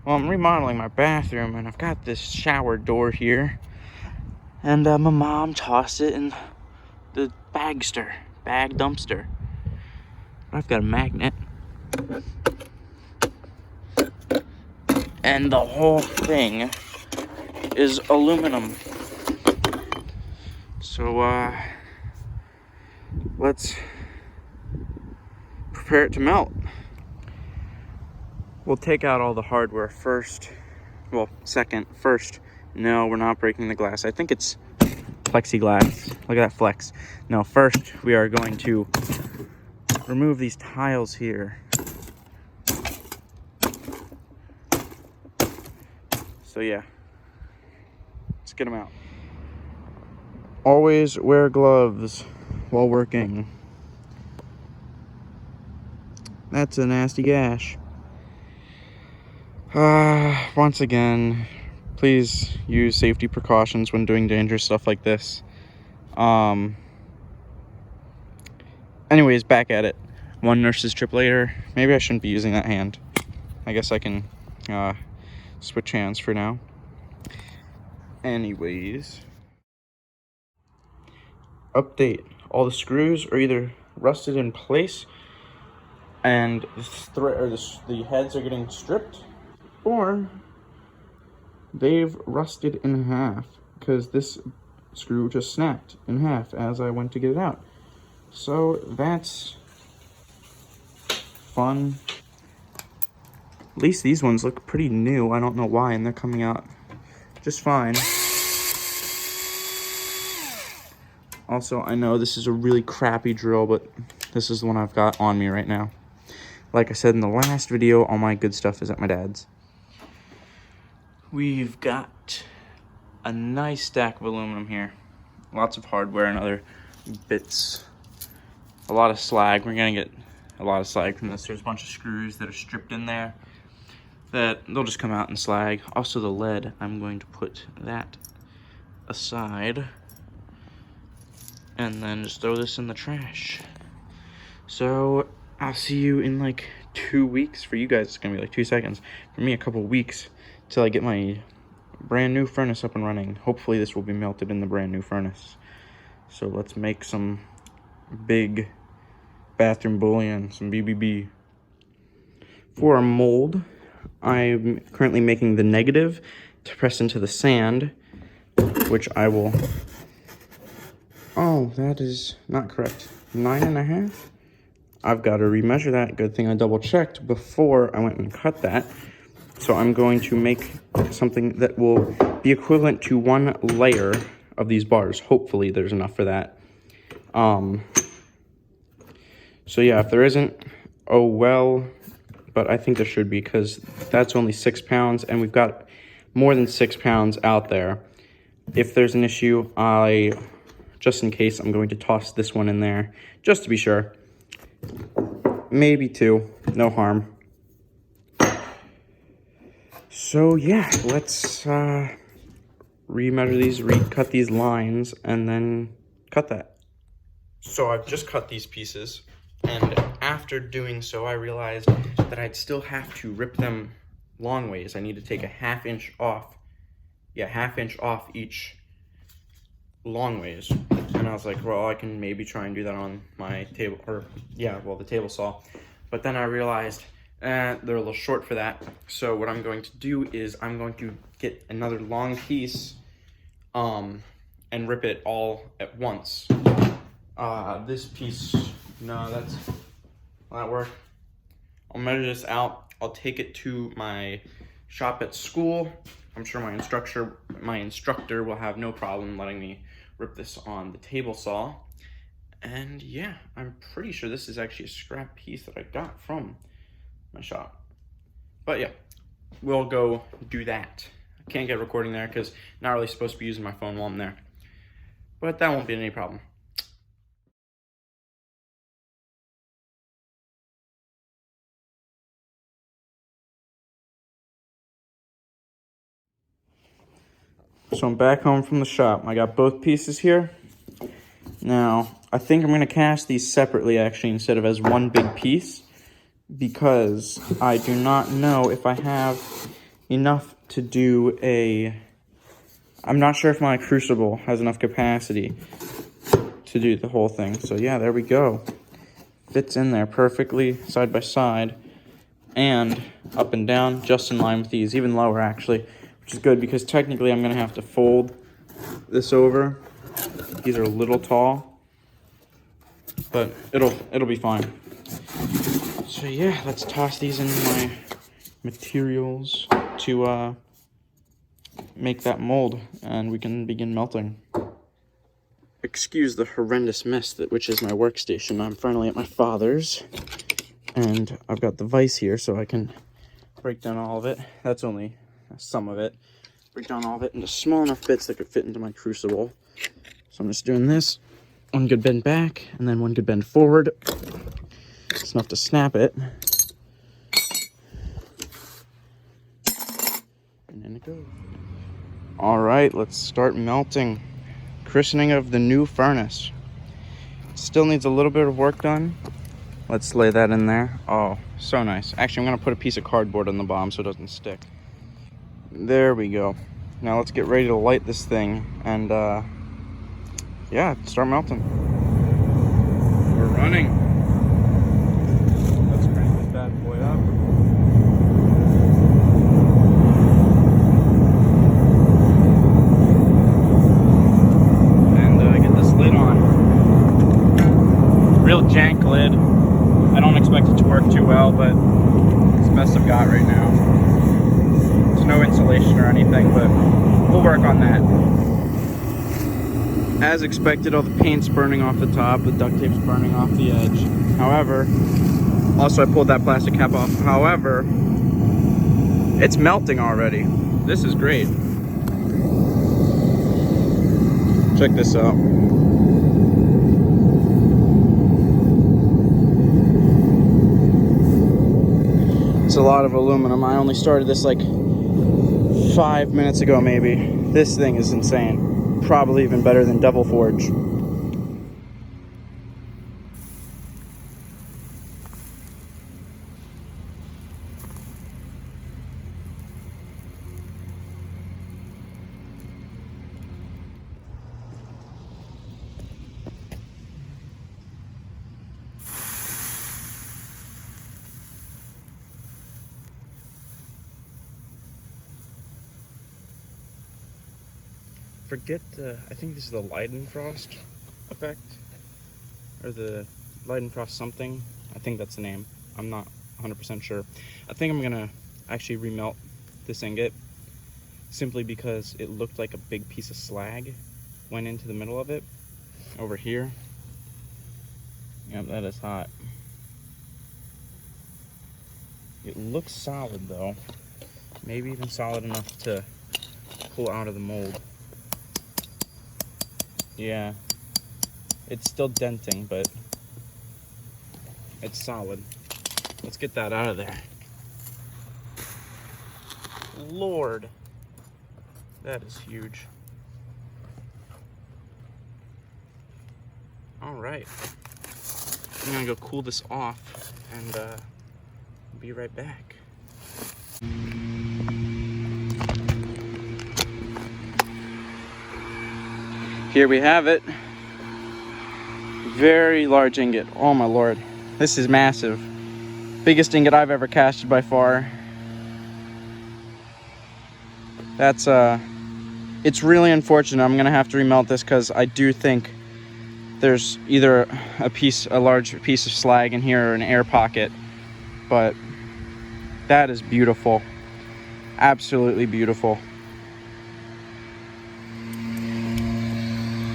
Well, I'm remodeling my bathroom, and I've got this shower door here. And my mom tossed it in the bag dumpster. I've got a magnet. And the whole thing is aluminum. So, let's prepare it to melt. We'll take out all the hardware first. Well, second. First, no, we're not breaking the glass. I think it's plexiglass. Look at that flex. No, first we are going to remove these tiles here. So yeah, let's get them out. Always wear gloves while working. That's a nasty gash. Once again, please use safety precautions when doing dangerous stuff like this. Anyways, back at it. One nurse's trip later. Maybe I shouldn't be using that hand. I guess I can switch hands for now. Anyways, update. All the screws are either rusted in place and the heads are getting stripped, or they've rusted in half because this screw just snapped in half as I went to get it out. So that's fun. At least these ones look pretty new. I don't know why, and they're coming out just fine. Also, I know this is a really crappy drill, but this is the one I've got on me right now. Like I said in the last video, all my good stuff is at my dad's. We've got a nice stack of aluminum here. Lots of hardware and other bits. A lot of slag. We're gonna get a lot of slag from this. There's a bunch of screws that are stripped in there that they'll just come out in slag. Also the lead, I'm going to put that aside and then just throw this in the trash. So I'll see you in like 2 weeks. For you guys, it's gonna be like 2 seconds. For me, a couple weeks till I get my brand new furnace up and running. Hopefully this will be melted in the brand new furnace. So let's make some big bathroom bouillon, some BBB. For our mold, I'm currently making the negative to press into the sand, which I will... Oh, that is not correct. 9.5? I've got to remeasure that. Good thing I double checked before I went and cut that. So I'm going to make something that will be equivalent to 1 layer of these bars. Hopefully there's enough for that. So yeah, if there isn't, oh well, but I think there should be, because that's only 6 pounds and we've got more than 6 pounds out there. If there's an issue, just in case, I'm going to toss this one in there just to be sure. Maybe 2, no harm. So yeah, let's remeasure these, recut these lines, and then cut that. So I've just cut these pieces, and after doing so, I realized that I'd still have to rip them long ways. I need to take a 1/2 inch off. Yeah, 1/2 inch off each long ways. And I was like, well, I can maybe try and do that on my table, the table saw. But then I realized they're a little short for that. So what I'm going to do is I'm going to get another long piece and rip it all at once. This piece, no, will that work? I'll measure this out. I'll take it to my shop at school. I'm sure my instructor will have no problem letting me rip this on the table saw. And yeah, I'm pretty sure this is actually a scrap piece that I got from my shop. But yeah, we'll go do that. I can't get recording there because I'm not really supposed to be using my phone while I'm there. But that won't be any problem. So I'm back home from the shop. I got both pieces here. Now, I think I'm gonna cast these separately actually instead of as one big piece, because I do not know if I have enough to do a... I'm not sure if my crucible has enough capacity to do the whole thing. So yeah, there we go. Fits in there perfectly, side by side, and up and down, just in line with these, even lower actually, which is good because technically I'm gonna have to fold this over. These are a little tall, but it'll be fine. So yeah, let's toss these in my materials to make that mold, and we can begin melting. Excuse the horrendous mess which is my workstation. I'm finally at my father's, and I've got the vise here so I can break down all of it. That's only some of it. Break down all of it into small enough bits that could fit into my crucible. So I'm just doing this. One good bend back, and then one good bend forward. It's enough to snap it. And then it goes. All right, let's start melting. Christening of the new furnace. Still needs a little bit of work done. Let's lay that in there. Oh, so nice. Actually, I'm gonna put a piece of cardboard on the bottom so it doesn't stick. There we go. Now let's get ready to light this thing and yeah, start melting. We're running. Let's crank this bad boy up. And get this lid on. Real jank lid. I don't expect it to work too well, but it's the best I've got right now. There's no insulation or anything, but we'll work on that. As expected, all the paint's burning off the top, the duct tape's burning off the edge. However, also I pulled that plastic cap off. However, it's melting already. This is great. Check this out. It's a lot of aluminum. I only started this like 5 minutes ago maybe. This thing is insane. Probably even better than Devil Forge. Forget I think this is the Leidenfrost effect, or the Leidenfrost something. I think that's the name. I'm not 100% sure. I think I'm gonna actually remelt this ingot simply because it looked like a big piece of slag went into the middle of it over here. Yep, that is hot. It looks solid though, maybe even solid enough to pull out of the mold. Yeah, it's still denting, but it's solid. Let's get that out of there. Lord, that is huge. All right, I'm gonna go cool this off and be right back. Here we have it. Very large ingot. Oh my lord. This is massive. Biggest ingot I've ever casted by far. That's it's really unfortunate. I'm gonna have to remelt this because I do think there's either a large piece of slag in here or an air pocket. But that is beautiful. Absolutely beautiful.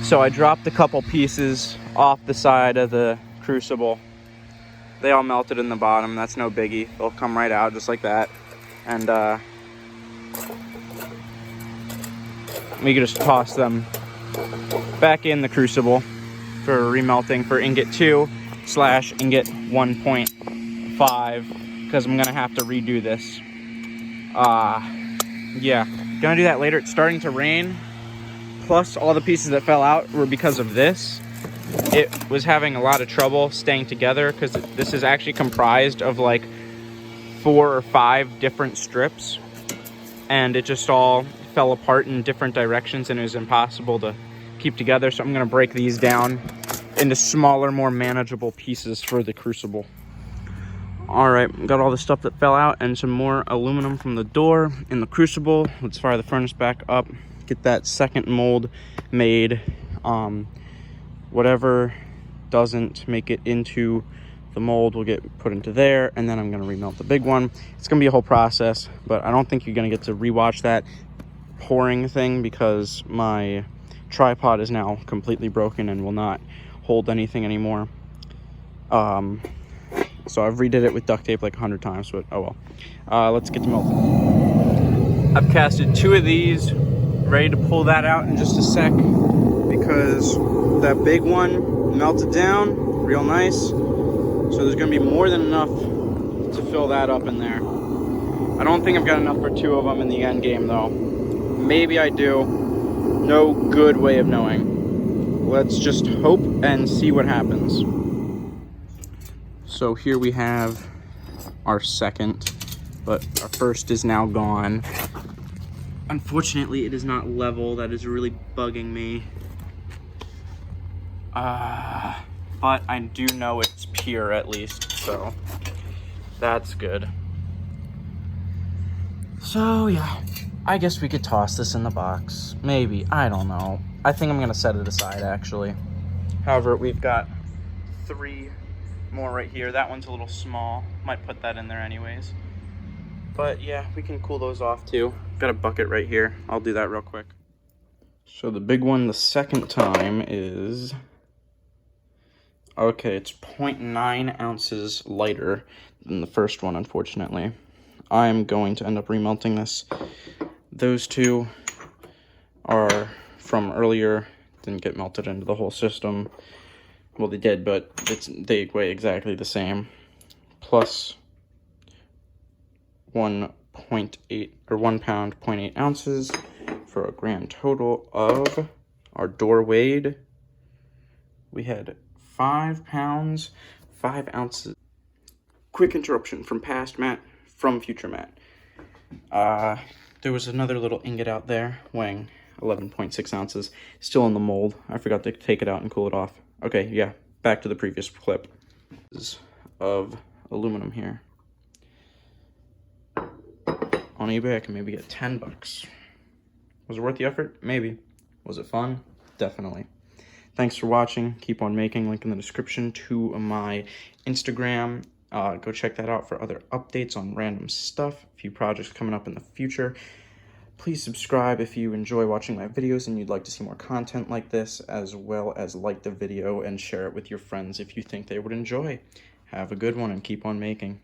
So I dropped a couple pieces off the side of the crucible. They all melted in the bottom. That's no biggie. They'll come right out just like that. And we can just toss them back in the crucible for remelting for ingot 2 / ingot 1.5 because I'm gonna have to redo this. Yeah, gonna do that later. It's starting to rain. Plus all the pieces that fell out were because of this. It was having a lot of trouble staying together because this is actually comprised of like 4 or 5 different strips. and it just all fell apart in different directions and it was impossible to keep together. So I'm gonna break these down into smaller, more manageable pieces for the crucible. All right, got all the stuff that fell out and some more aluminum from the door in the crucible. Let's fire the furnace back up, get that second mold made. Whatever doesn't make it into the mold will get put into there, and then I'm gonna remelt the big one. It's gonna be a whole process, but I don't think you're gonna get to rewatch that pouring thing because my tripod is now completely broken and will not hold anything anymore. So I've redid it with duct tape like 100 times, but oh well. Let's get to melting. I've casted 2 of these, ready to pull that out in just a sec because that big one melted down real nice. So there's gonna be more than enough to fill that up in there. I don't think I've got enough for 2 of them in the end game though. Maybe I do. No good way of knowing. Let's just hope and see what happens. So here we have our second, but our first is now gone. Unfortunately, it is not level. That is really bugging me. But I do know it's pure at least, so that's good. So yeah, I guess we could toss this in the box. Maybe, I don't know. I think I'm gonna set it aside actually. However, we've got 3 more right here. That one's a little small. Might put that in there anyways. But yeah, we can cool those off too. Got a bucket right here. I'll do that real quick. So the big one the second time is... okay, it's 0.9 ounces lighter than the first one, unfortunately. I'm going to end up remelting this. Those 2 are from earlier. Didn't get melted into the whole system. Well, they did, but they weigh exactly the same. Plus 1.8 or 1 pound, 0.8 ounces for a grand total of our door weighed. We had 5 pounds, 5 ounces. Quick interruption from past Matt, from future Matt. There was another little ingot out there weighing 11.6 ounces, still in the mold. I forgot to take it out and cool it off. Okay, yeah, back to the previous clip. Of aluminum here. On eBay, I can maybe get 10 bucks. Was it worth the effort? Maybe. Was it fun? Definitely. Thanks for watching. Keep on making. Link in the description to my Instagram. Go check that out for other updates on random stuff. A few projects coming up in the future. Please subscribe if you enjoy watching my videos and you'd like to see more content like this, as well as like the video and share it with your friends if you think they would enjoy. Have a good one and keep on making.